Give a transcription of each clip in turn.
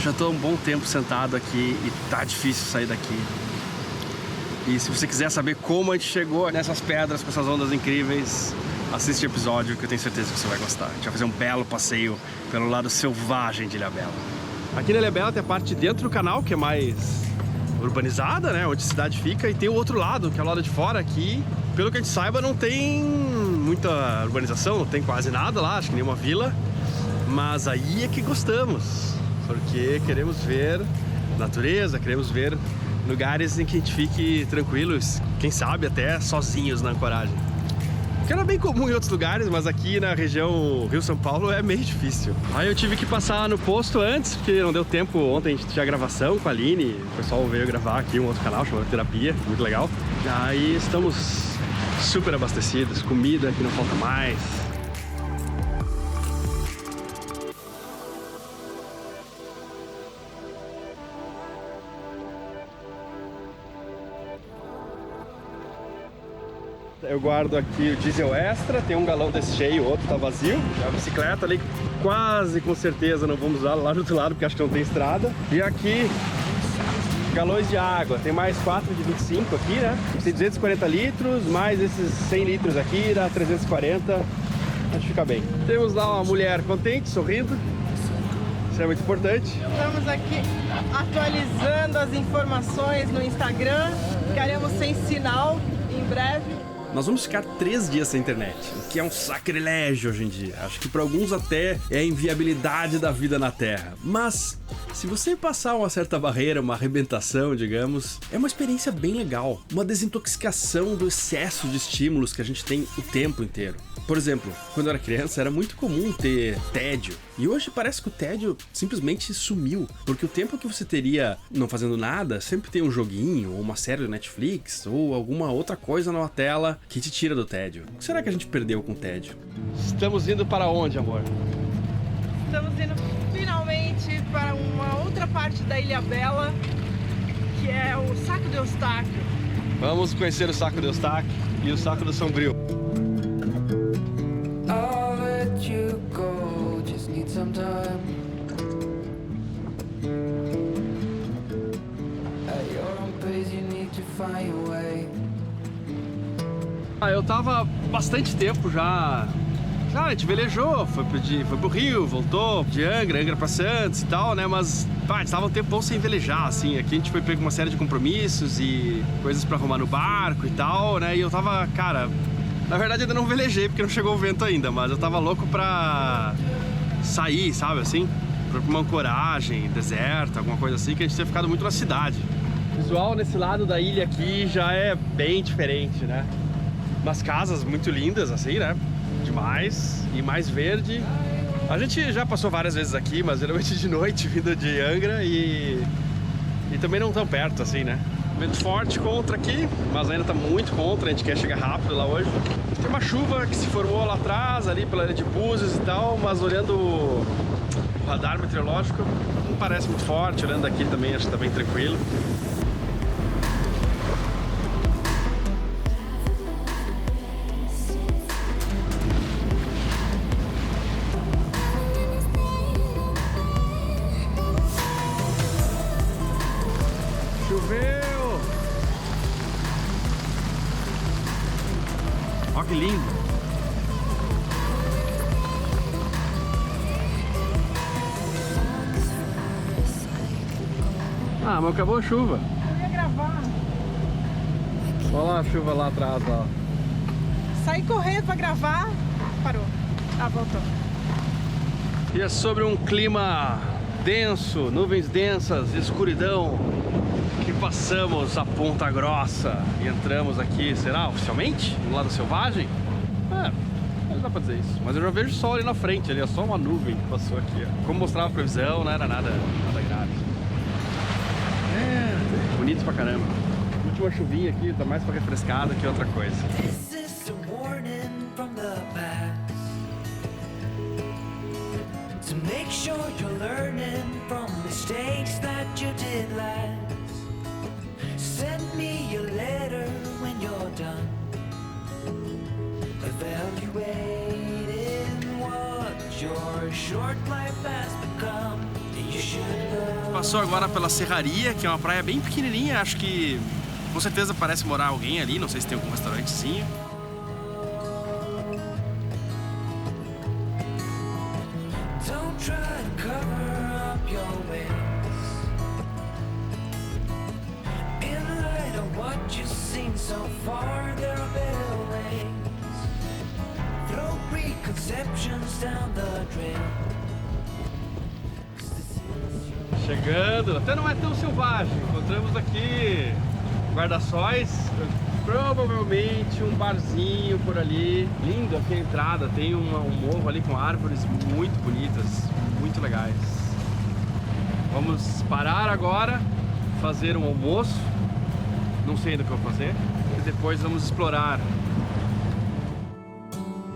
já tô há um bom tempo sentado aqui e tá difícil sair daqui. E se você quiser saber como a gente chegou nessas pedras com essas ondas incríveis, assiste o episódio que eu tenho certeza que você vai gostar. A gente vai fazer um belo passeio pelo lado selvagem de Ilhabela. Aqui na Ilhabela tem a parte de dentro do canal, que é mais urbanizada, né? Onde a cidade fica. E tem o outro lado, que é o lado de fora aqui. Pelo que a gente saiba, não tem muita urbanização, não tem quase nada lá, acho que nenhuma vila. Mas aí é que gostamos, porque queremos ver natureza, queremos ver lugares em que a gente fique tranquilos, quem sabe até sozinhos na ancoragem. Que era bem comum em outros lugares, mas aqui na região Rio-São Paulo é meio difícil. Aí eu tive que passar no posto antes, porque não deu tempo. Ontem a gente tinha gravação com a Aline, o pessoal veio gravar aqui um outro canal chamado Terapia, muito legal. Aí estamos super abastecidos, comida que não falta mais. Eu guardo aqui o diesel extra, tem um galão desse cheio, o outro tá vazio. A bicicleta ali quase com certeza não vamos usar lá do outro lado porque acho que não tem estrada. E aqui, galões de água, tem mais 4 de 25 aqui, né? Tem 240 litros, mais esses 100 litros aqui, dá 340, acho que fica bem. Temos lá uma mulher contente, sorrindo, isso é muito importante. Estamos aqui atualizando as informações no Instagram, ficaremos sem sinal em breve. Nós vamos ficar 3 dias sem internet, o que é um sacrilégio hoje em dia. Acho que para alguns até é a inviabilidade da vida na Terra. Mas, se você passar uma certa barreira, uma arrebentação, digamos, é uma experiência bem legal. Uma desintoxicação do excesso de estímulos que a gente tem o tempo inteiro. Por exemplo, quando eu era criança era muito comum ter tédio. E hoje parece que o tédio simplesmente sumiu. Porque o tempo que você teria não fazendo nada, sempre tem um joguinho, ou uma série do Netflix, ou alguma outra coisa numa tela que te tira do tédio. O que será que a gente perdeu com o tédio? Estamos indo para onde, amor? Estamos indo finalmente para uma outra parte da Ilhabela, que é o Saco do Eustáquio. Vamos conhecer o Saco do Eustáquio e o Saco do Sombrio. I'll let you go, just need some time. At your own pace, you need to find your way. Eu tava bastante tempo já. A gente velejou, foi pro Rio, voltou de Angra pra Santos e tal, né? Mas a gente tava um tempão sem velejar, assim. Aqui a gente foi pego uma série de compromissos e coisas pra arrumar no barco e tal, né? E eu tava, cara, na verdade ainda não velejei porque não chegou o vento ainda, mas eu tava louco pra sair, sabe, assim? Pra uma ancoragem, deserto, alguma coisa assim, que a gente tinha ficado muito na cidade. O visual nesse lado da ilha aqui já é bem diferente, né? Umas casas muito lindas, assim, né? Demais. E mais verde. A gente já passou várias vezes aqui, mas geralmente de noite, vindo de Angra e também não tão perto, assim, né? Vento forte contra aqui, mas ainda tá muito contra, a gente quer chegar rápido lá hoje. Tem uma chuva que se formou lá atrás, ali pela área de Búzios e tal, mas olhando o radar meteorológico, não parece muito forte. Olhando daqui também, acho que tá bem tranquilo. Choveu! Ó que lindo! Ah, mas acabou a chuva. Eu ia gravar. Olha lá a chuva lá atrás, ó. Saí correndo pra gravar, parou. Ah, voltou. E é sobre um clima denso, nuvens densas, escuridão, que passamos a Ponta Grossa e entramos aqui, será oficialmente? No lado selvagem? Não dá pra dizer isso. Mas eu já vejo sol ali na frente, ali é só uma nuvem que passou aqui, ó. Como mostrava a previsão, não era nada grave. Bonito pra caramba. Última chuvinha aqui, tá mais pra refrescada que outra coisa. This is a warning from the past, to make sure you're learning from mistakes that you did last. Send me your letter when you're done, evaluating what your short life has become. You should love. Passou agora pela Serraria, que é uma praia bem pequenininha. Acho que com certeza parece morar alguém ali. Não sei se tem algum restaurantezinho. Don't try to cover up your ways. In light of what you've seen so far, there are better ways. Throw preconceptions down the drain. Chegando, até não é tão selvagem. Encontramos aqui guarda-sóis, provavelmente um barzinho por ali. Lindo aqui a entrada, tem um morro ali com árvores muito bonitas, muito legais. Vamos parar agora, fazer um almoço. Não sei ainda o que eu vou fazer. E depois vamos explorar.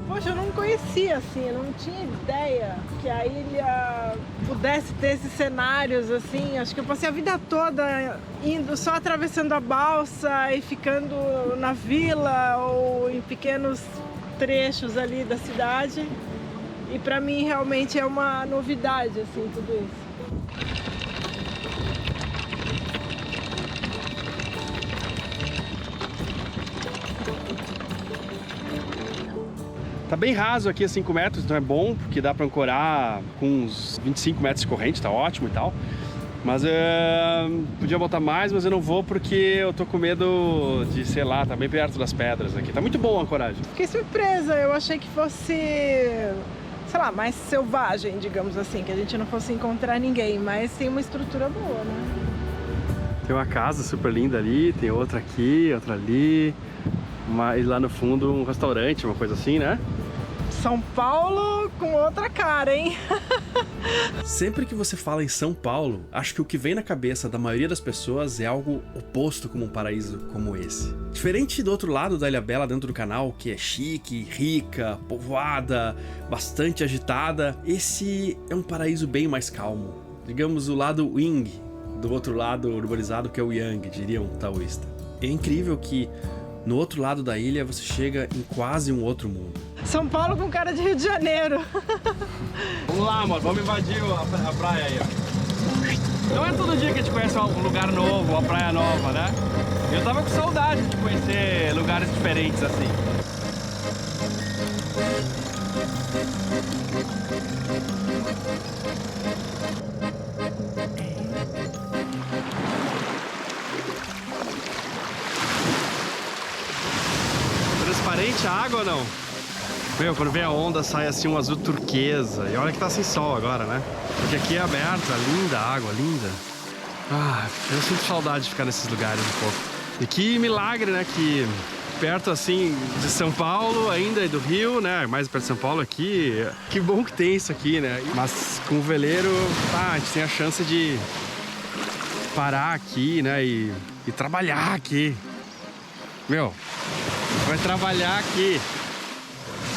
Poxa, eu não conhecia assim, eu não tinha ideia que a ilha pudesse ter esses cenários assim. Acho que eu passei a vida toda indo só atravessando a balsa e ficando na vila ou em pequenos trechos ali da cidade. E pra mim realmente é uma novidade assim tudo isso. Tá bem raso aqui a 5 metros, então é bom, porque dá pra ancorar com uns 25 metros de corrente, tá ótimo e tal. Mas podia botar mais, mas eu não vou porque eu tô com medo de, sei lá, tá bem perto das pedras aqui. Tá muito bom a ancoragem. Fiquei surpresa, eu achei que fosse, sei lá, mais selvagem, digamos assim, que a gente não fosse encontrar ninguém, mas tem uma estrutura boa, né? Tem uma casa super linda ali, tem outra aqui, outra ali. E lá no fundo um restaurante, uma coisa assim, né? São Paulo com outra cara, hein? Sempre que você fala em São Paulo, acho que o que vem na cabeça da maioria das pessoas é algo oposto como um paraíso como esse. Diferente do outro lado da Ilhabela dentro do canal, que é chique, rica, povoada, bastante agitada, esse é um paraíso bem mais calmo. Digamos o lado Yin, do outro lado urbanizado que é o Yang, diria um taoísta. É incrível que no outro lado da ilha você chega em quase um outro mundo. São Paulo com cara de Rio de Janeiro. Vamos lá, amor, vamos invadir a praia aí, ó. Não é todo dia que a gente conhece um lugar novo, uma praia nova, né? Eu tava com saudade de conhecer lugares diferentes assim. Transparente a água ou não? Meu, quando vem a onda sai assim um azul turquesa. E olha que tá sem sol agora, né? Porque aqui é aberta, linda a água, linda. Ah, eu sinto saudade de ficar nesses lugares um pouco. E que milagre, né? Que perto assim de São Paulo ainda e do Rio, né? Mais perto de São Paulo aqui. Que bom que tem isso aqui, né? Mas com o veleiro, a gente tem a chance de parar aqui, né? E trabalhar aqui. Meu, vai trabalhar aqui.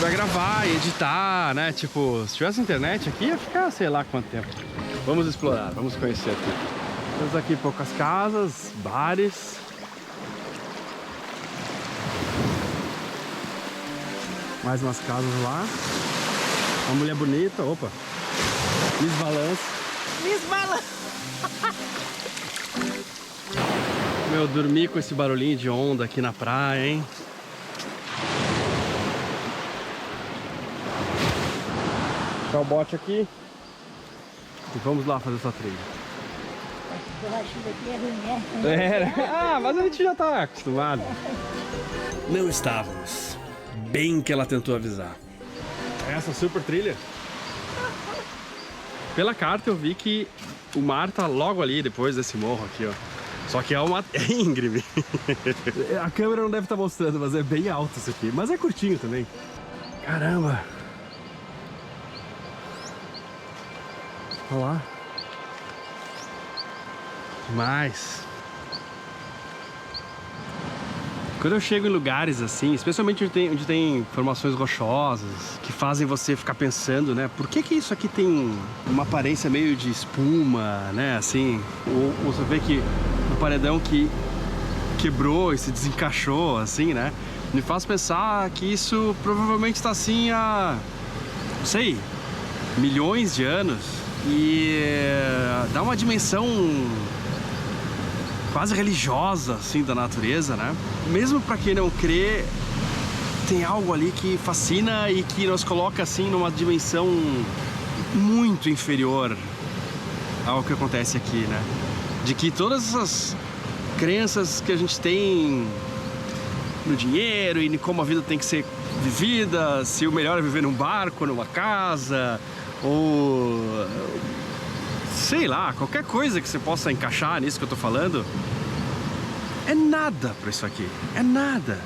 Vai gravar e editar, né? Tipo, se tivesse internet aqui, ia ficar sei lá quanto tempo. Vamos explorar, vamos conhecer aqui. Temos aqui poucas casas, bares. Mais umas casas lá. Uma mulher bonita, opa. Miss Balance. Miss Balance. Meu, dormir com esse barulhinho de onda aqui na praia, hein? Deixar o bote aqui e vamos lá fazer essa trilha. Mas a gente já tá acostumado. Não estávamos. Bem que ela tentou avisar. Essa super trilha. Pela carta eu vi que o mar tá logo ali depois desse morro aqui, ó. Só que é íngreme. A câmera não deve estar mostrando, mas é bem alto isso aqui. Mas é curtinho também. Caramba. Olha lá. Demais. Quando eu chego em lugares assim, especialmente onde tem formações rochosas, que fazem você ficar pensando, né? Por que isso aqui tem uma aparência meio de espuma, né? Assim, ou você vê que o paredão que quebrou e se desencaixou, assim, né? Me faz pensar que isso provavelmente está assim há, não sei, milhões de anos e dá uma dimensão quase religiosa, assim, da natureza, né? Mesmo para quem não crê, tem algo ali que fascina e que nos coloca, assim, numa dimensão muito inferior ao que acontece aqui, né? De que todas essas crenças que a gente tem no dinheiro e em como a vida tem que ser vivida, se o melhor é viver num barco, numa casa, ou sei lá, qualquer coisa que você possa encaixar nisso que eu tô falando, é nada pra isso aqui, é nada.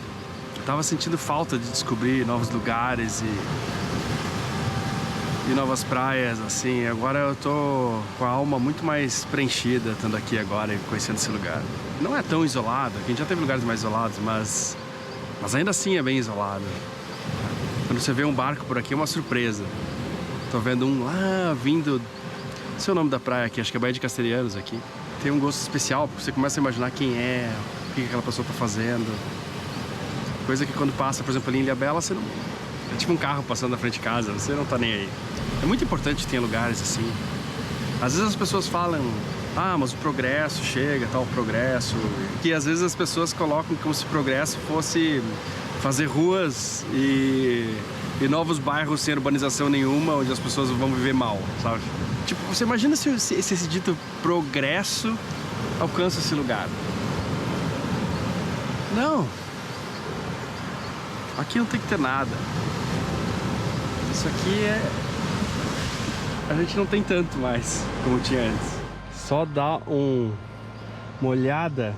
Eu tava sentindo falta de descobrir novos lugares e novas praias, assim. Agora eu tô com a alma muito mais preenchida estando aqui agora e conhecendo esse lugar. Não é tão isolado, a gente já teve lugares mais isolados, mas ainda assim é bem isolado. Quando você vê um barco por aqui é uma surpresa. Tô vendo um lá vindo, não sei o nome da praia aqui, acho que é Baía de Castelhanos aqui. Tem um gosto especial, porque você começa a imaginar quem é, o que aquela pessoa tá fazendo. Coisa que quando passa, por exemplo, ali em Ilhabela, você não... é tipo um carro passando na frente de casa, você não tá nem aí. É muito importante ter lugares assim. Às vezes as pessoas falam, mas o progresso chega, tal, o progresso. Que às vezes as pessoas colocam como se o progresso fosse fazer ruas e novos bairros sem urbanização nenhuma, onde as pessoas vão viver mal, sabe? Tipo, você imagina se esse dito progresso alcança esse lugar. Não. Aqui não tem que ter nada. Isso aqui a gente não tem tanto mais como tinha antes. Só dá uma olhada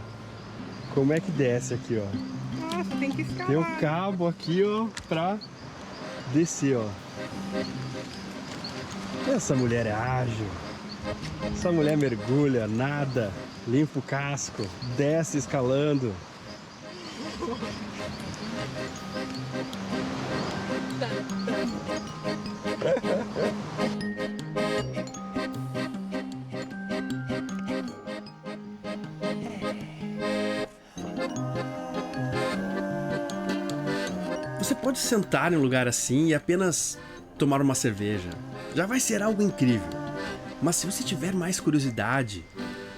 como é que desce aqui, ó. Nossa, tem que escalar. Tem um cabo aqui, ó, pra descer, ó. Essa mulher é ágil. Essa mulher mergulha, nada, limpa o casco, desce escalando. Você pode sentar em um lugar assim e apenas tomar uma cerveja. Já vai ser algo incrível. Mas se você tiver mais curiosidade,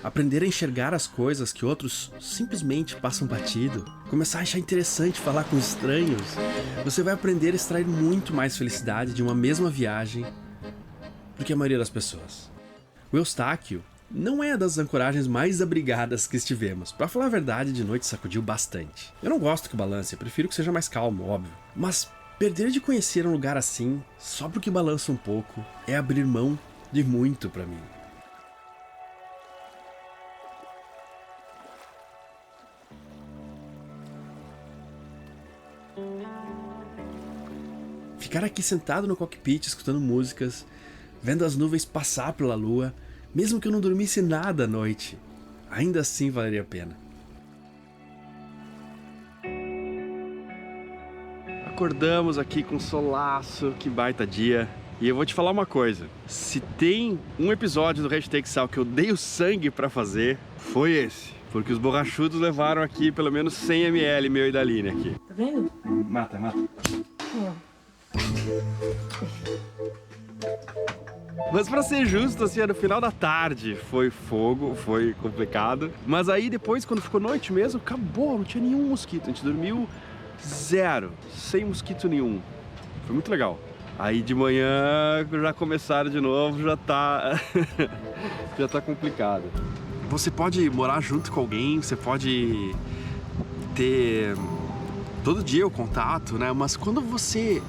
aprender a enxergar as coisas que outros simplesmente passam batido, começar a achar interessante falar com estranhos, você vai aprender a extrair muito mais felicidade de uma mesma viagem do que a maioria das pessoas. O Eustáquio não é das ancoragens mais abrigadas que estivemos. Pra falar a verdade, de noite sacudiu bastante. Eu não gosto que balance, eu prefiro que seja mais calmo, óbvio. Mas perder de conhecer um lugar assim, só porque balança um pouco, é abrir mão de muito pra mim. Ficar aqui sentado no cockpit, escutando músicas, vendo as nuvens passar pela lua, mesmo que eu não dormisse nada à noite, ainda assim valeria a pena. Acordamos aqui com solaço, que baita dia. E eu vou te falar uma coisa, se tem um episódio do Hashtag Sal que eu dei o sangue pra fazer, foi esse. Porque os borrachudos levaram aqui pelo menos 100 ml, meu e da Aline aqui. Tá vendo? Mata. Mas pra ser justo, assim, no final da tarde foi fogo, foi complicado. Mas aí depois, quando ficou noite mesmo, acabou, não tinha nenhum mosquito. A gente dormiu zero, sem mosquito nenhum. Foi muito legal. Aí de manhã já começaram de novo, já tá complicado. Você pode morar junto com alguém, você pode ter todo dia o contato, né? Mas quando você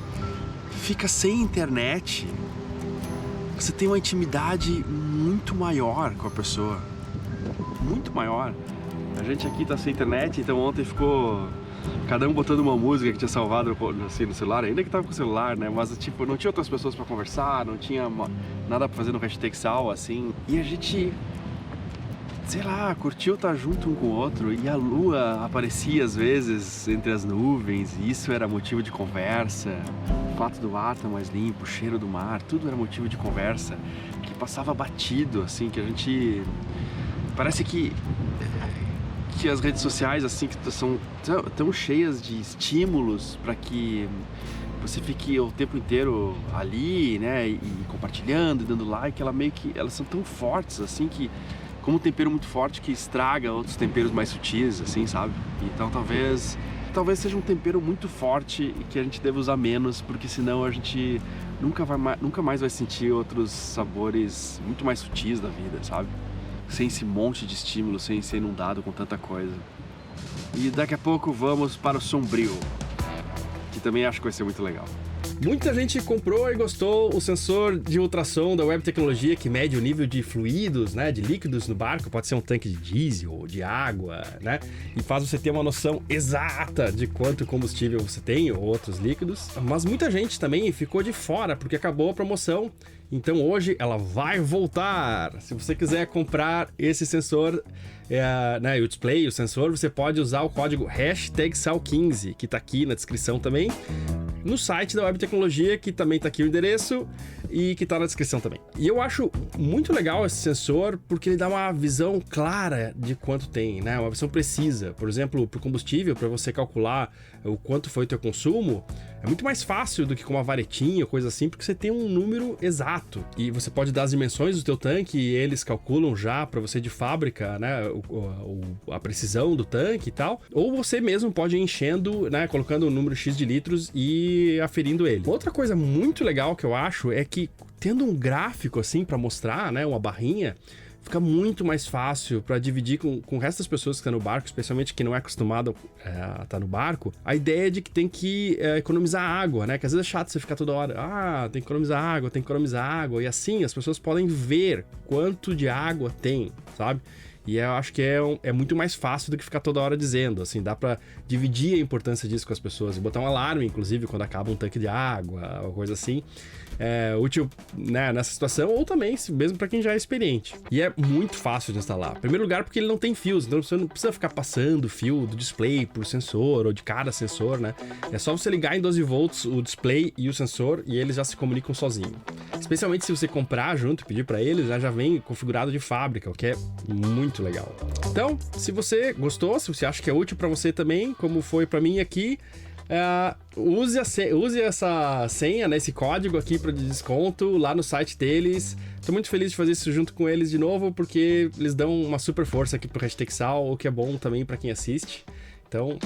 fica sem internet, você tem uma intimidade muito maior com a pessoa. Muito maior. A gente aqui tá sem internet, então ontem ficou cada um botando uma música que tinha salvado assim, no celular, ainda que tava com o celular, né? Mas tipo, não tinha outras pessoas pra conversar, não tinha nada pra fazer no Hashtag Sal, assim. E a gente, sei lá, curtiu estar junto um com o outro. E a lua aparecia às vezes entre as nuvens, e isso era motivo de conversa. O fato do ar estar mais limpo, o cheiro do mar, tudo era motivo de conversa que passava batido, assim, que a gente... Parece que as redes sociais, assim, que são tão cheias de estímulos para que você fique o tempo inteiro ali, né, e compartilhando, e dando like, elas são tão fortes, assim, que como um tempero muito forte que estraga outros temperos mais sutis, assim, sabe? Então talvez seja um tempero muito forte e que a gente deva usar menos, porque senão a gente nunca mais vai sentir outros sabores muito mais sutis da vida, sabe? Sem esse monte de estímulo, sem ser inundado com tanta coisa. E daqui a pouco vamos para o sombrio, que também acho que vai ser muito legal. Muita gente comprou e gostou o sensor de ultrassom da Web Tecnologia, que mede o nível de fluidos, né, de líquidos no barco. Pode ser um tanque de diesel ou de água, né, e faz você ter uma noção exata de quanto combustível você tem ou outros líquidos. Mas muita gente também ficou de fora porque acabou a promoção. Então hoje ela vai voltar. Se você quiser comprar esse sensor, né, o display, o sensor, você pode usar o código #SAL15, que tá aqui na descrição também, no site da Web Tecnologia, que também tá aqui o endereço e que tá na descrição também. E eu acho muito legal esse sensor porque ele dá uma visão clara de quanto tem, né? Uma visão precisa. Por exemplo, pro combustível, para você calcular o quanto foi o teu consumo, é muito mais fácil do que com uma varetinha ou coisa assim, porque você tem um número exato. E você pode dar as dimensões do teu tanque e eles calculam já para você de fábrica, né, a precisão do tanque e tal. Ou você mesmo pode ir enchendo, né, colocando o número X de litros e aferindo ele. Outra coisa muito legal que eu acho é que tendo um gráfico assim para mostrar, né, uma barrinha, fica muito mais fácil para dividir com o resto das pessoas que estão no barco, especialmente quem não é acostumado a estar no barco, a ideia de que tem que economizar água, né? Que às vezes é chato você ficar toda hora, tem que economizar água, e assim as pessoas podem ver quanto de água tem, sabe? E eu acho que é muito mais fácil do que ficar toda hora dizendo, assim, dá pra dividir a importância disso com as pessoas, e botar um alarme, inclusive, quando acaba um tanque de água, ou coisa assim, é útil, né, nessa situação, ou também, mesmo pra quem já é experiente. E é muito fácil de instalar. Em primeiro lugar, porque ele não tem fios, então você não precisa ficar passando o fio do display pro sensor, ou de cada sensor, né? É só você ligar em 12 volts o display e o sensor, e eles já se comunicam sozinho. Especialmente se você comprar junto e pedir pra eles, já vem configurado de fábrica, o que é muito legal. Então, se você gostou, se você acha que é útil para você também, como foi para mim aqui, use essa senha, né, esse código aqui para desconto lá no site deles. Tô muito feliz de fazer isso junto com eles de novo, porque eles dão uma super força aqui pro Hashtag Sal, o que é bom também para quem assiste. Então...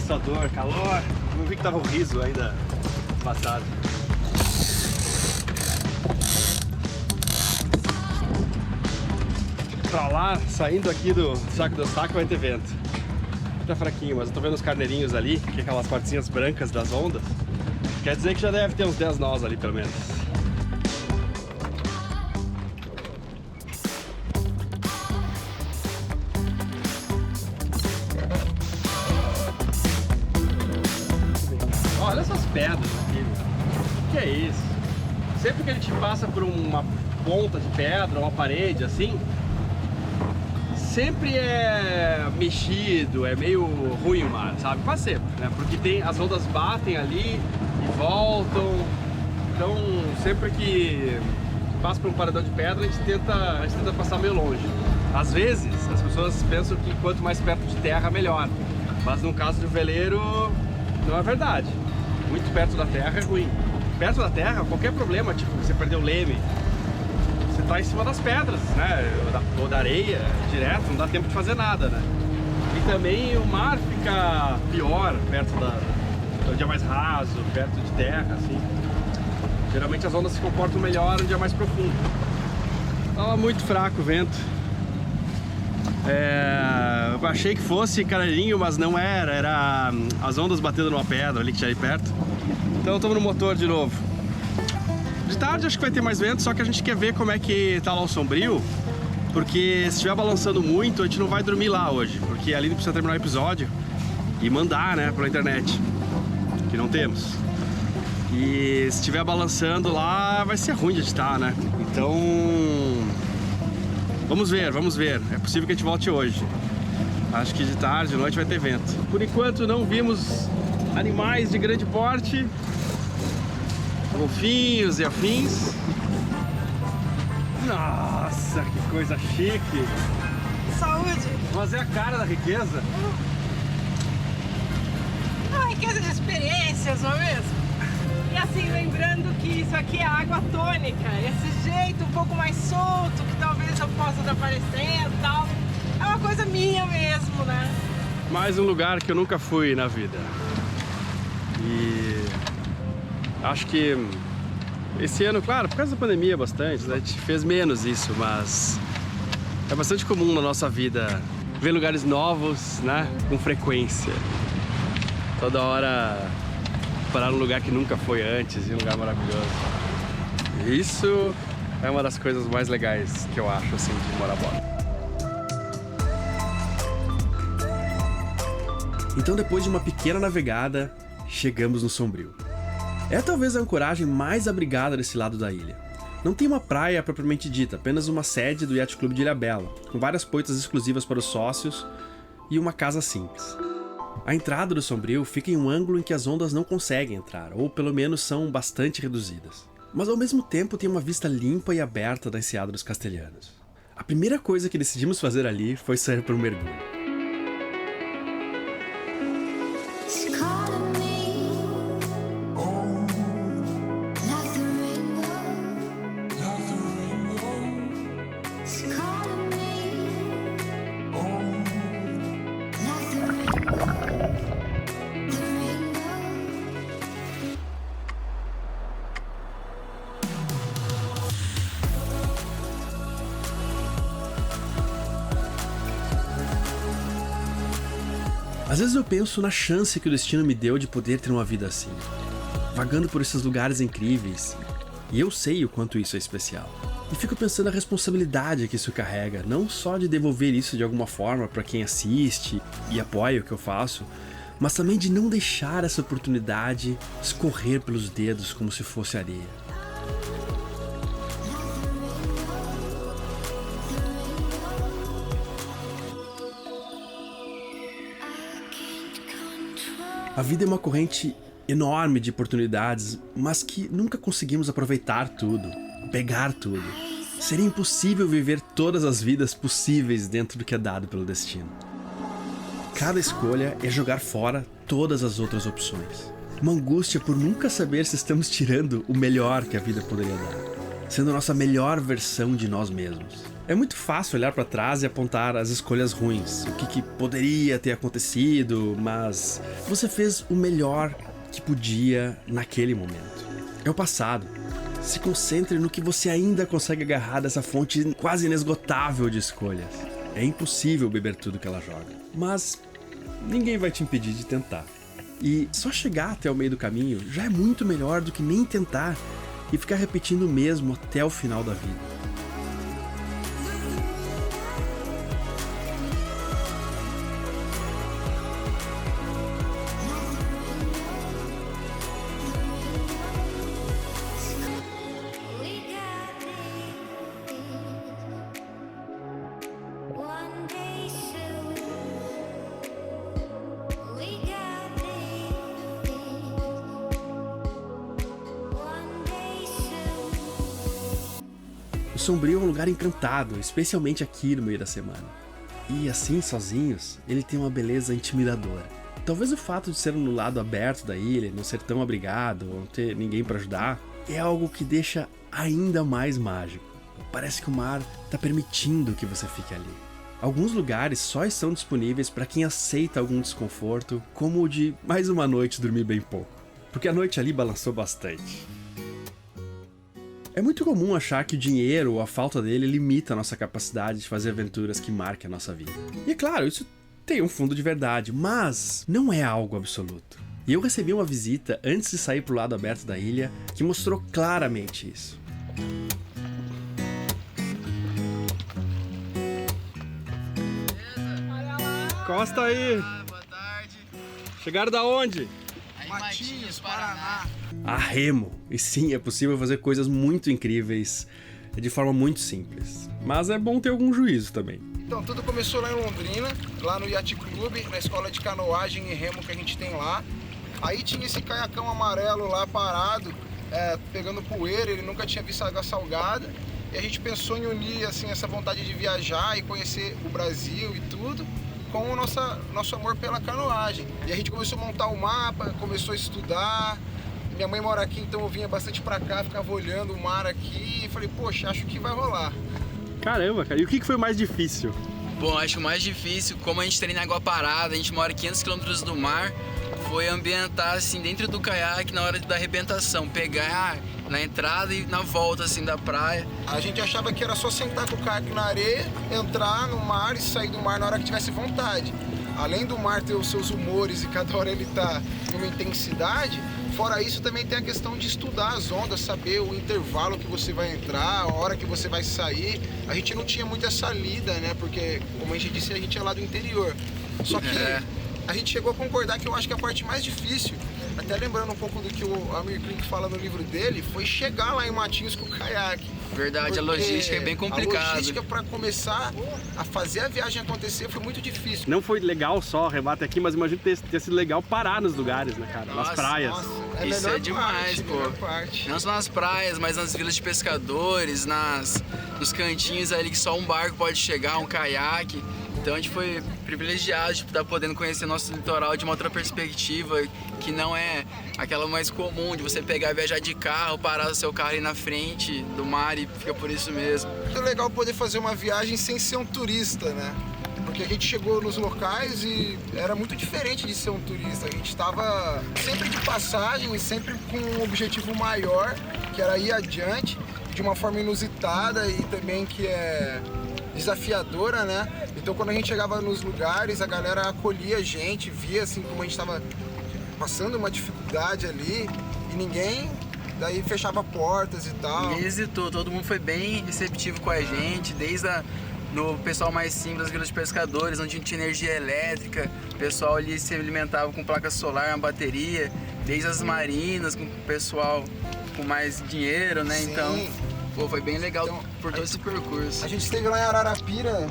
essa dor, calor. Não vi que tava o riso ainda passado. Pra lá, saindo aqui do Saco do Saco, vai ter vento. Tá fraquinho, mas eu tô vendo os carneirinhos ali, que é aquelas partezinhas brancas das ondas. Quer dizer que já deve ter uns 10 nós ali, pelo menos. Olha essas pedras aqui, meu. O que é isso? Sempre que a gente passa por uma ponta de pedra, uma parede assim, sempre é mexido, é meio ruim o mar, sabe? Quase sempre, né? Porque as ondas batem ali e voltam. Então, sempre que passa por um paredão de pedra, a gente tenta passar meio longe. Às vezes, as pessoas pensam que quanto mais perto de terra, melhor. Mas no caso do veleiro, não é verdade. Muito perto da terra é ruim. Perto da terra, qualquer problema, tipo, você perdeu o leme, você tá em cima das pedras, né, ou da areia, direto, não dá tempo de fazer nada, né. E também o mar fica pior perto onde é mais raso, perto de terra, assim. Geralmente as ondas se comportam melhor onde é mais profundo. Tava muito fraco o vento. Eu achei que fosse carneirinho, mas não era as ondas batendo numa pedra ali que tinha aí perto. Então estamos no motor de novo. De tarde acho que vai ter mais vento, só que a gente quer ver como é que tá lá o Sombrio, porque se estiver balançando muito, a gente não vai dormir lá hoje, porque ali precisa terminar o episódio e mandar, né, pela internet, que não temos. E se estiver balançando lá, vai ser ruim de editar, né? Então, vamos ver. É possível que a gente volte hoje. Acho que de tarde, de noite vai ter vento. Por enquanto não vimos animais de grande porte, golfinhos e afins. Nossa, que coisa chique! Saúde! Mas é a cara da riqueza. uma riqueza de experiências, não é mesmo? E assim, lembrando que isso aqui é água tônica, esse jeito um pouco mais solto, que talvez eu possa estar aparecendo e tal, é uma coisa minha mesmo, né? Mais um lugar que eu nunca fui na vida. E acho que esse ano, claro, por causa da pandemia bastante, né? A gente fez menos isso, mas é bastante comum na nossa vida ver lugares novos, né? Com frequência. Toda hora parar num lugar que nunca foi antes, e um lugar maravilhoso. Isso é uma das coisas mais legais que eu acho, assim, de morar fora. Então, depois de uma pequena navegada, chegamos no Sombrio. É talvez a ancoragem mais abrigada desse lado da ilha. Não tem uma praia propriamente dita, apenas uma sede do Yacht Club de Ilhabela, com várias poitas exclusivas para os sócios e uma casa simples. A entrada do Sombrio fica em um ângulo em que as ondas não conseguem entrar, ou pelo menos são bastante reduzidas. Mas ao mesmo tempo tem uma vista limpa e aberta da Enseada dos Castelhanos. A primeira coisa que decidimos fazer ali foi sair para um mergulho. Às vezes eu penso na chance que o destino me deu de poder ter uma vida assim, vagando por esses lugares incríveis, e eu sei o quanto isso é especial. E fico pensando na responsabilidade que isso carrega, não só de devolver isso de alguma forma para quem assiste e apoia o que eu faço, mas também de não deixar essa oportunidade escorrer pelos dedos como se fosse areia. A vida é uma corrente enorme de oportunidades, mas que nunca conseguimos aproveitar tudo, pegar tudo. Seria impossível viver todas as vidas possíveis dentro do que é dado pelo destino. Cada escolha é jogar fora todas as outras opções. Uma angústia por nunca saber se estamos tirando o melhor que a vida poderia dar, sendo a nossa melhor versão de nós mesmos. É muito fácil olhar para trás e apontar as escolhas ruins, o que poderia ter acontecido, mas você fez o melhor que podia naquele momento. É o passado. Se concentre no que você ainda consegue agarrar dessa fonte quase inesgotável de escolhas. É impossível beber tudo que ela joga, mas ninguém vai te impedir de tentar. E só chegar até o meio do caminho já é muito melhor do que nem tentar e ficar repetindo o mesmo até o final da vida. O Sombrio é um lugar encantado, especialmente aqui no meio da semana. E assim, sozinhos, ele tem uma beleza intimidadora. Talvez o fato de ser no lado aberto da ilha, não ser tão abrigado, ou não ter ninguém para ajudar, é algo que deixa ainda mais mágico. Parece que o mar está permitindo que você fique ali. Alguns lugares só estão disponíveis para quem aceita algum desconforto, como o de mais uma noite dormir bem pouco. Porque a noite ali balançou bastante. É muito comum achar que o dinheiro ou a falta dele limita a nossa capacidade de fazer aventuras que marquem a nossa vida. E é claro, isso tem um fundo de verdade, mas não é algo absoluto. E eu recebi uma visita antes de sair pro lado aberto da ilha que mostrou claramente isso. Costa aí! Boa tarde. Chegaram da onde? Matinhos, Paraná. A remo. E sim, é possível fazer coisas muito incríveis de forma muito simples. Mas é bom ter algum juízo também. Então, tudo começou lá em Londrina, lá no Yacht Club, na escola de canoagem e remo que a gente tem lá. Aí tinha esse caiacão amarelo lá parado, pegando poeira, ele nunca tinha visto água salgada. E a gente pensou em unir assim, essa vontade de viajar e conhecer o Brasil e tudo, com o nosso amor pela canoagem. E a gente começou a montar o mapa, começou a estudar. Minha mãe mora aqui, então eu vinha bastante pra cá, ficava olhando o mar aqui e falei, poxa, acho que vai rolar. Caramba, cara. E o que foi mais difícil? Bom, acho que o mais difícil, como a gente treina em água parada, a gente mora a 500 km do mar, foi ambientar assim dentro do caiaque na hora da arrebentação, pegar na entrada e na volta assim da praia. A gente achava que era só sentar com o caiaque na areia, entrar no mar e sair do mar na hora que tivesse vontade. Além do mar ter os seus humores e cada hora ele tá numa intensidade, fora isso também tem a questão de estudar as ondas, saber o intervalo que você vai entrar, a hora que você vai sair. A gente não tinha muito essa lida, né? Porque, como a gente disse, a gente é lá do interior. Só que a gente chegou a concordar que eu acho que a parte mais difícil, até lembrando um pouco do que o Amir Klink fala no livro dele, foi chegar lá em Matinhos com o caiaque. Verdade, a logística é bem complicada. A logística para começar a fazer a viagem acontecer foi muito difícil. Não foi legal só o rebate aqui, mas imagino ter sido legal parar nos lugares, né, cara? Nas praias. Nossa, Isso é demais, pô. Não só nas praias, mas nas vilas de pescadores, nos cantinhos ali que só um barco pode chegar, um caiaque. Então a gente foi privilegiado de estar podendo conhecer nosso litoral de uma outra perspectiva, que não é aquela mais comum de você pegar e viajar de carro, parar o seu carro ali na frente do mar e fica por isso mesmo. É legal poder fazer uma viagem sem ser um turista, né? Porque a gente chegou nos locais e era muito diferente de ser um turista. A gente estava sempre de passagem e sempre com um objetivo maior, que era ir adiante, de uma forma inusitada e também que é desafiadora, né? Então quando a gente chegava nos lugares, a galera acolhia a gente, via assim como a gente estava passando uma dificuldade ali e ninguém daí fechava portas e tal. Ninguém hesitou, todo mundo foi bem receptivo com a gente, desde no pessoal mais simples das vilas de pescadores, onde a gente tinha energia elétrica, o pessoal ali se alimentava com placa solar, uma bateria, desde as marinas, com o pessoal com mais dinheiro, né? Sim. Então, pô, foi bem legal Então, por todo esse percurso. A gente esteve lá em Ararapira,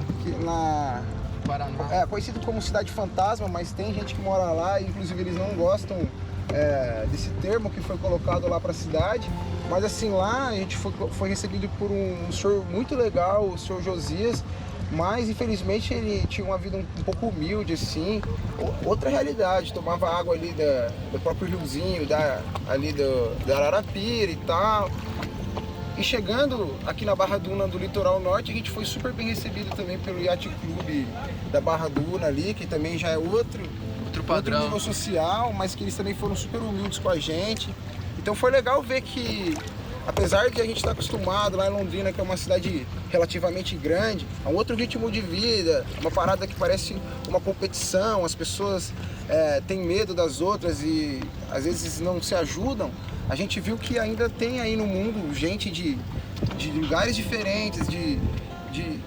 Paraná. É conhecido como Cidade Fantasma, mas tem gente que mora lá, inclusive eles não gostam desse termo que foi colocado lá para a cidade. Mas assim, lá a gente foi recebido por um senhor muito legal, o senhor Josias, mas infelizmente ele tinha uma vida um pouco humilde, assim, outra realidade, tomava água ali do próprio riozinho, ali da Ararapira e tal. E chegando aqui na Barra Duna do Litoral Norte, a gente foi super bem recebido também pelo Yacht Clube da Barra Duna ali, que também já é outro padrão. nível social, mas que eles também foram super humildes com a gente. Então foi legal ver que, apesar de a gente estar acostumado lá em Londrina, que é uma cidade relativamente grande, a um outro ritmo de vida, uma parada que parece uma competição, as pessoas têm medo das outras e às vezes não se ajudam, a gente viu que ainda tem aí no mundo gente de lugares diferentes, de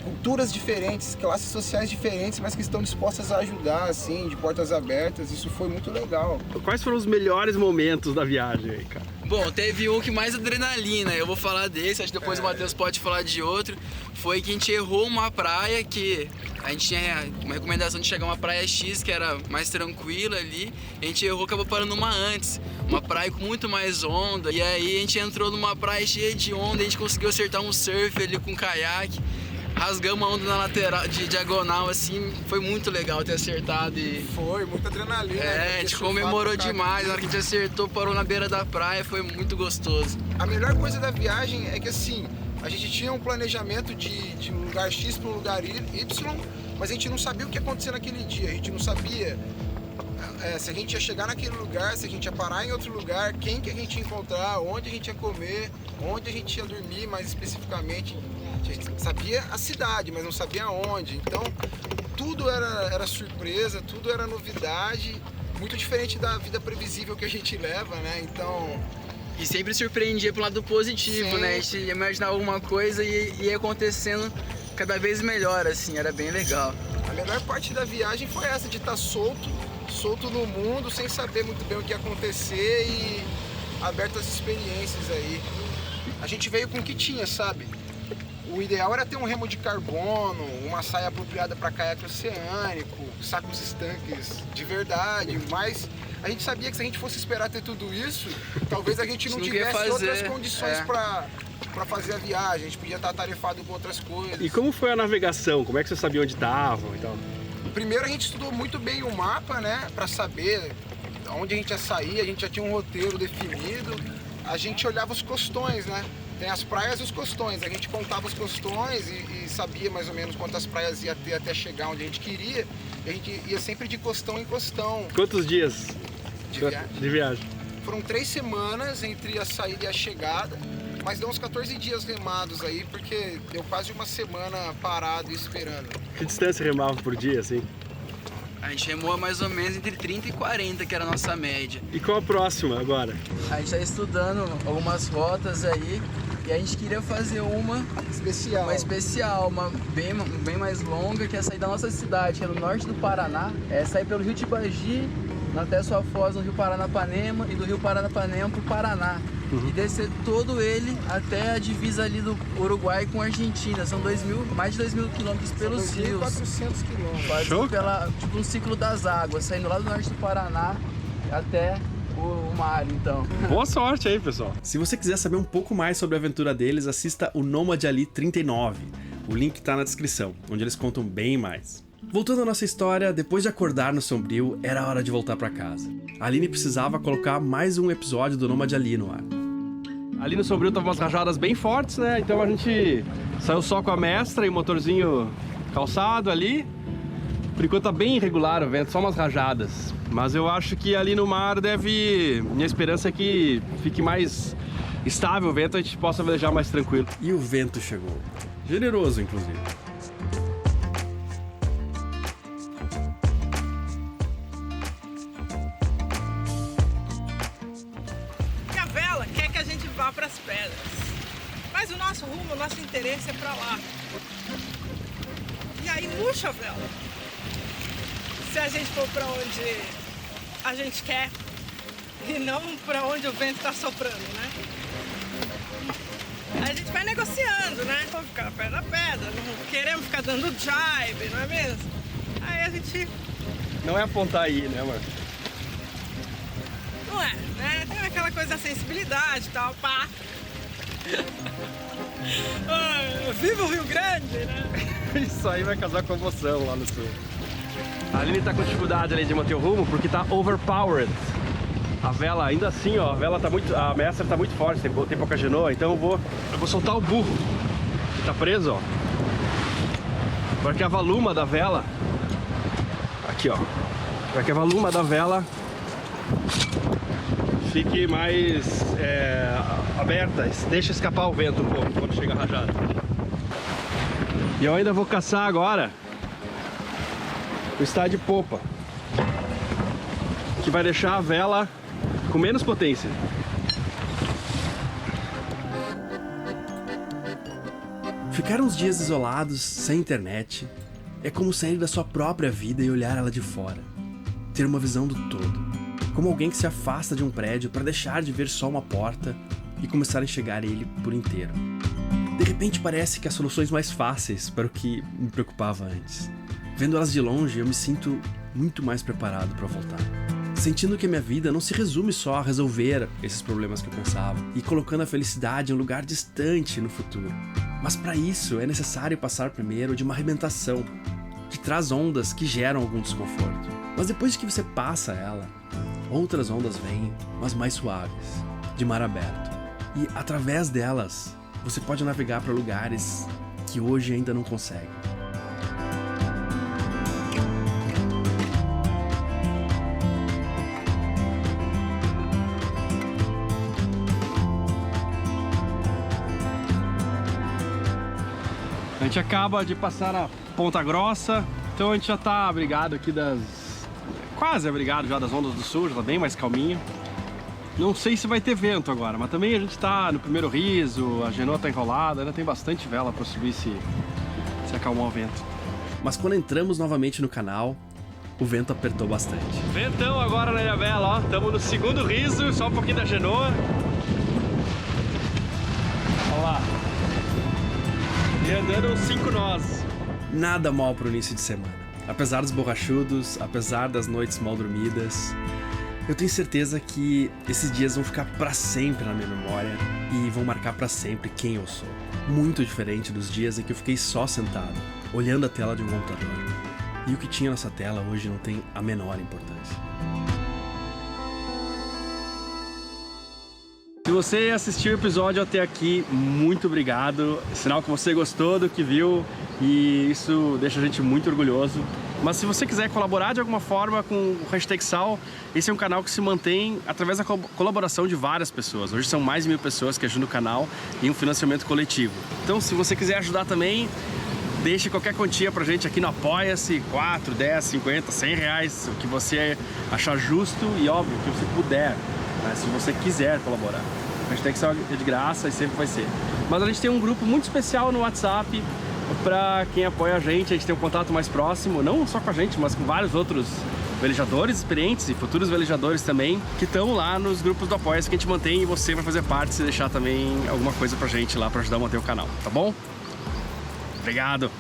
culturas diferentes, classes sociais diferentes, mas que estão dispostas a ajudar, assim, de portas abertas. Isso foi muito legal. Quais foram os melhores momentos da viagem aí, cara? Bom, teve um que mais adrenalina, eu vou falar desse, acho que depois o Matheus pode falar de outro. Foi que a gente errou uma praia que a gente tinha uma recomendação de chegar a uma praia X que era mais tranquila ali. A gente errou, acabou parando uma antes, uma praia com muito mais onda. E aí a gente entrou numa praia cheia de onda, a gente conseguiu acertar um surf ali com um caiaque. Rasgamos a onda na lateral, de diagonal, assim, foi muito legal ter acertado e... Foi, muita adrenalina. a gente comemorou demais, na hora que a gente acertou, parou na beira da praia, foi muito gostoso. A melhor coisa da viagem é que, assim, a gente tinha um planejamento de um lugar X para um lugar Y, mas a gente não sabia o que ia acontecer naquele dia, a gente não sabia se a gente ia chegar naquele lugar, se a gente ia parar em outro lugar, quem que a gente ia encontrar, onde a gente ia comer, onde a gente ia dormir mais especificamente. A gente sabia a cidade, mas não sabia onde. Então, tudo era surpresa, tudo era novidade, muito diferente da vida previsível que a gente leva, né? Então... E sempre surpreendia pro lado positivo, Sim. né? A gente imaginava alguma coisa e ia acontecendo cada vez melhor, assim, era bem legal. A melhor parte da viagem foi essa, de estar solto no mundo, sem saber muito bem o que ia acontecer e aberto às experiências aí. A gente veio com o que tinha, sabe? O ideal era ter um remo de carbono, uma saia apropriada para caiaque oceânico, sacos estanques de verdade, mas a gente sabia que se a gente fosse esperar ter tudo isso, talvez a gente não tivesse outras condições para fazer a viagem, a gente podia estar atarefado com outras coisas. E como foi a navegação? Como é que você sabia onde estavam e tal? primeiro a gente estudou muito bem o mapa, né? Pra saber onde a gente ia sair, a gente já tinha um roteiro definido. A gente olhava os costões, né? Tem as praias e os costões. A gente contava os costões e sabia mais ou menos quantas praias ia ter até chegar onde a gente queria. E a gente ia sempre de costão em costão. Quantos dias De viagem. de viagem? Foram 3 semanas entre a saída e a chegada, mas deu uns 14 dias remados aí, porque deu quase uma semana parado e esperando. Que distância remava por dia, assim? A gente remou mais ou menos entre 30 e 40, que era a nossa média. E qual a próxima agora? A gente tá estudando algumas rotas aí e a gente queria fazer uma especial, uma bem mais longa, que é sair da nossa cidade, que é no norte do Paraná, é sair pelo Rio Tibagi, até sua foz no Rio Paranapanema e do Rio Paranapanema pro Paraná. E descer todo ele até a divisa ali do Uruguai com a Argentina. São mais de 2.000 quilômetros pelos rios. 400 quilômetros. Show. Pela, tipo um ciclo das águas, saindo lá do norte do Paraná até o mar, então. Boa sorte aí, pessoal. Se você quiser saber um pouco mais sobre a aventura deles, assista o Nomad Ali 39. O link tá na descrição, onde eles contam bem mais. Voltando à nossa história, depois de acordar no Sombrio, era hora de voltar pra casa. A Aline precisava colocar mais um episódio do Nomad Ali no ar. Ali no Sombrio estavam umas rajadas bem fortes, né? Então a gente saiu só com a mestra e o motorzinho calçado ali. Por enquanto tá bem irregular o vento, só umas rajadas. Mas eu acho que ali no mar deve... Minha esperança é que fique mais estável o vento, a gente possa velejar mais tranquilo. E o vento chegou. Generoso, inclusive. Para as pedras, mas o nosso rumo, o nosso interesse é para lá. E aí puxa a vela. Se a gente for para onde a gente quer e não para onde o vento está soprando, né? Aí a gente vai negociando, né? Vamos ficar perto da pedra, não queremos ficar dando jibe, não é mesmo? Aí a gente... Não é apontar aí, né, amor? Não é, né? Tem aquela coisa da sensibilidade e tal, pá. Viva o Rio Grande, né? Isso aí vai causar comoção lá no sul. A Aline tá com dificuldade ali de manter o rumo porque tá overpowered. A vela, ainda assim, ó, a vela tá muito... A mestra tá muito forte, tem pouca genoa, então eu vou soltar o burro. Que tá preso, ó. Para que a valuma da vela... Aqui, ó. Para que a valuma da vela... fique mais aberta, deixa escapar o vento um pouco quando chega a rajada. E eu ainda vou caçar agora o estado de popa, que vai deixar a vela com menos potência. Ficar uns dias isolados, sem internet, é como sair da sua própria vida e olhar ela de fora. Ter uma visão do todo. Como alguém que se afasta de um prédio para deixar de ver só uma porta e começar a enxergar ele por inteiro. De repente parece que há soluções mais fáceis para o que me preocupava antes. Vendo elas de longe, eu me sinto muito mais preparado para voltar. Sentindo que a minha vida não se resume só a resolver esses problemas que eu pensava e colocando a felicidade em um lugar distante no futuro. Mas para isso é necessário passar primeiro de uma arrebentação, que traz ondas que geram algum desconforto. Mas depois que você passa ela, outras ondas vêm, mas mais suaves, de mar aberto. E através delas, você pode navegar para lugares que hoje ainda não consegue. A gente acaba de passar a Ponta Grossa, então a gente já tá abrigado aqui quase abrigado já das ondas do sul, já tá bem mais calminho. Não sei se vai ter vento agora, mas também a gente tá no primeiro riso, a genoa tá enrolada, ainda tem bastante vela para subir se acalmar o vento. Mas quando entramos novamente no canal, o vento apertou bastante. Ventão agora na Ilhavela, ó, estamos no segundo riso, só um pouquinho da genoa. Olha lá. E andando uns 5 nós. Nada mal pro início de semana. Apesar dos borrachudos, apesar das noites mal dormidas, eu tenho certeza que esses dias vão ficar pra sempre na minha memória e vão marcar pra sempre quem eu sou. Muito diferente dos dias em que eu fiquei só sentado, olhando a tela de um computador. E o que tinha nessa tela hoje não tem a menor importância. Se você assistiu o episódio até aqui, muito obrigado. Sinal que você gostou do que viu e isso deixa a gente muito orgulhoso. Mas se você quiser colaborar de alguma forma com o Hashtag Sal, esse é um canal que se mantém através da colaboração de várias pessoas. Hoje são mais de 1000 pessoas que ajudam o canal em um financiamento coletivo. Então, se você quiser ajudar também, deixe qualquer quantia pra gente aqui no Apoia-se, 4, 10, 50, 100 reais, o que você achar justo e óbvio, o que você puder, né, se você quiser colaborar. A Hashtag Sal é de graça e sempre vai ser. Mas a gente tem um grupo muito especial no WhatsApp para quem apoia a gente tem um contato mais próximo, não só com a gente, mas com vários outros velejadores experientes e futuros velejadores também, que estão lá nos grupos do Apoia-se que a gente mantém e você vai fazer parte se deixar também alguma coisa pra gente lá para ajudar a manter o canal, tá bom? Obrigado!